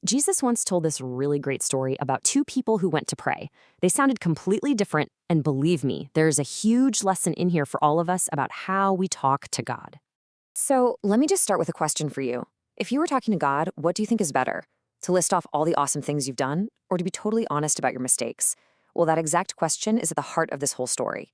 Jesus once told this really great story about two people who went to pray. They sounded completely different, and believe me, there's a huge lesson in here for all of us about how we talk to God. So let me just start with a question for you. If you were talking to God, what do you think is better? To list off all the awesome things you've done, or to be totally honest about your mistakes? Well, that exact question is at the heart of this whole story.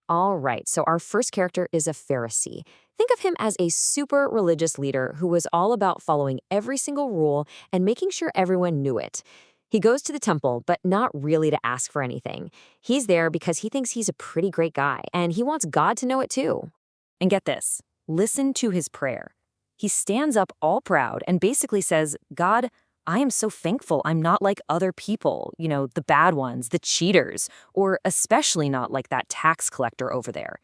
All right, so our first character is a Pharisee. Think of him as a super religious leader who was all about following every single rule and making sure everyone knew it. He goes to the temple, but not really to ask for anything. He's there because he thinks he's a pretty great guy, and he wants God to know it too. And get this, listen to his prayer. He stands up all proud and basically says, God, I am so thankful I'm not like other people, the bad ones, the cheaters, or especially not like that tax collector over there.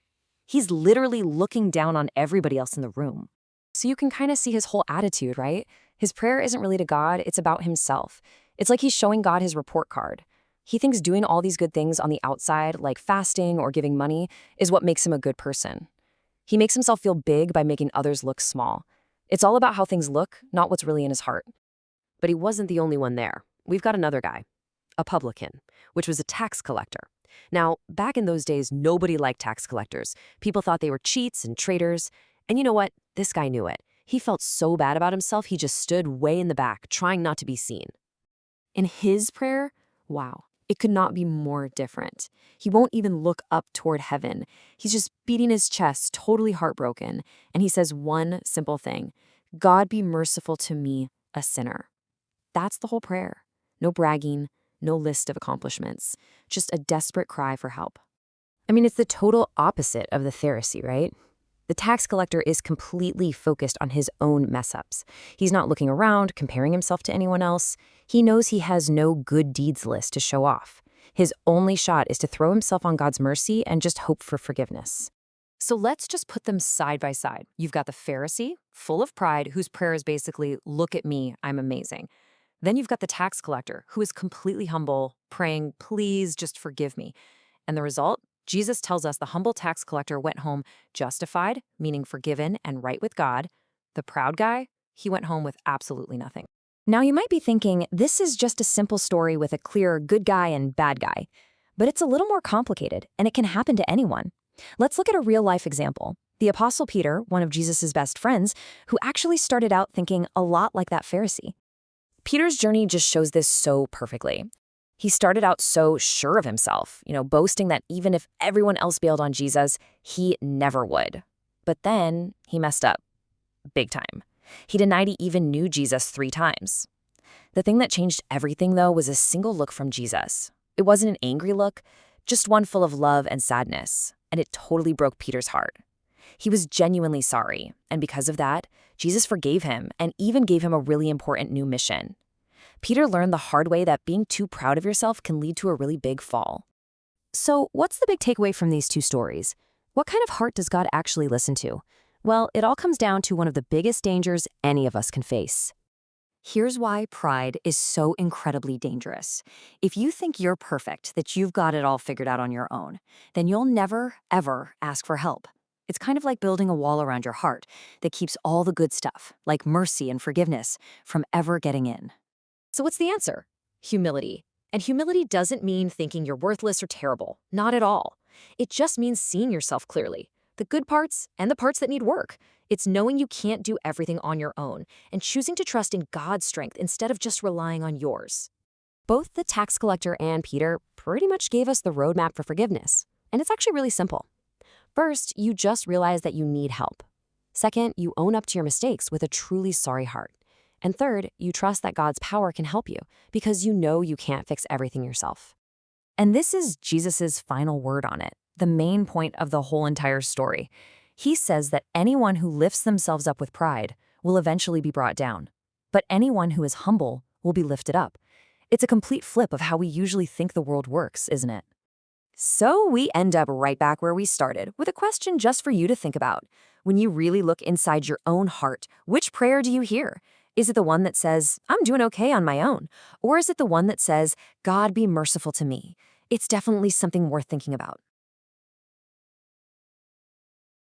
He's literally looking down on everybody else in the room. So you can kind of see his whole attitude, right? His prayer isn't really to God, it's about himself. It's like he's showing God his report card. He thinks doing all these good things on the outside, like fasting or giving money, is what makes him a good person. He makes himself feel big by making others look small. It's all about how things look, not what's really in his heart. But he wasn't the only one there. We've got another guy, a publican, which was a tax collector. Now, back in those days, nobody liked tax collectors. People thought they were cheats and traitors. And you know what? This guy knew it. He felt so bad about himself, he just stood way in the back, trying not to be seen. In his prayer, wow, it could not be more different. He won't even look up toward heaven. He's just beating his chest, totally heartbroken. And he says one simple thing, God be merciful to me, a sinner. That's the whole prayer. No bragging, no list of accomplishments, just a desperate cry for help. I mean, it's the total opposite of the Pharisee, right? The tax collector is completely focused on his own mess-ups. He's not looking around, comparing himself to anyone else. He knows he has no good deeds list to show off. His only shot is to throw himself on God's mercy and just hope for forgiveness. So let's just put them side by side. You've got the Pharisee, full of pride, whose prayer is basically, look at me, I'm amazing. Then you've got the tax collector, who is completely humble, praying, please just forgive me. And the result? Jesus tells us the humble tax collector went home justified, meaning forgiven and right with God. The proud guy, he went home with absolutely nothing. Now you might be thinking, this is just a simple story with a clear good guy and bad guy. But it's a little more complicated, and it can happen to anyone. Let's look at a real-life example. The Apostle Peter, one of Jesus' best friends, who actually started out thinking a lot like that Pharisee. Peter's journey just shows this so perfectly. He started out so sure of himself, boasting that even if everyone else bailed on Jesus, he never would. But then he messed up. Big time. He denied he even knew Jesus 3 times. The thing that changed everything, though, was a single look from Jesus. It wasn't an angry look, just one full of love and sadness, and it totally broke Peter's heart. He was genuinely sorry, and because of that, Jesus forgave him and even gave him a really important new mission. Peter learned the hard way that being too proud of yourself can lead to a really big fall. So what's the big takeaway from these two stories? What kind of heart does God actually listen to? Well, it all comes down to one of the biggest dangers any of us can face. Here's why pride is so incredibly dangerous. If you think you're perfect, that you've got it all figured out on your own, then you'll never, ever ask for help. It's kind of like building a wall around your heart that keeps all the good stuff, like mercy and forgiveness, from ever getting in. So what's the answer? Humility. And humility doesn't mean thinking you're worthless or terrible. Not at all. It just means seeing yourself clearly. The good parts and the parts that need work. It's knowing you can't do everything on your own and choosing to trust in God's strength instead of just relying on yours. Both the tax collector and Peter pretty much gave us the roadmap for forgiveness. And it's actually really simple. First, you just realize that you need help. Second, you own up to your mistakes with a truly sorry heart. And third, you trust that God's power can help you because you know you can't fix everything yourself. And this is Jesus' final word on it, the main point of the whole entire story. He says that anyone who lifts themselves up with pride will eventually be brought down, but anyone who is humble will be lifted up. It's a complete flip of how we usually think the world works, isn't it? So we end up right back where we started, with a question just for you to think about. When you really look inside your own heart, which prayer do you hear? Is it the one that says, I'm doing okay on my own? Or is it the one that says, God be merciful to me? It's definitely something worth thinking about.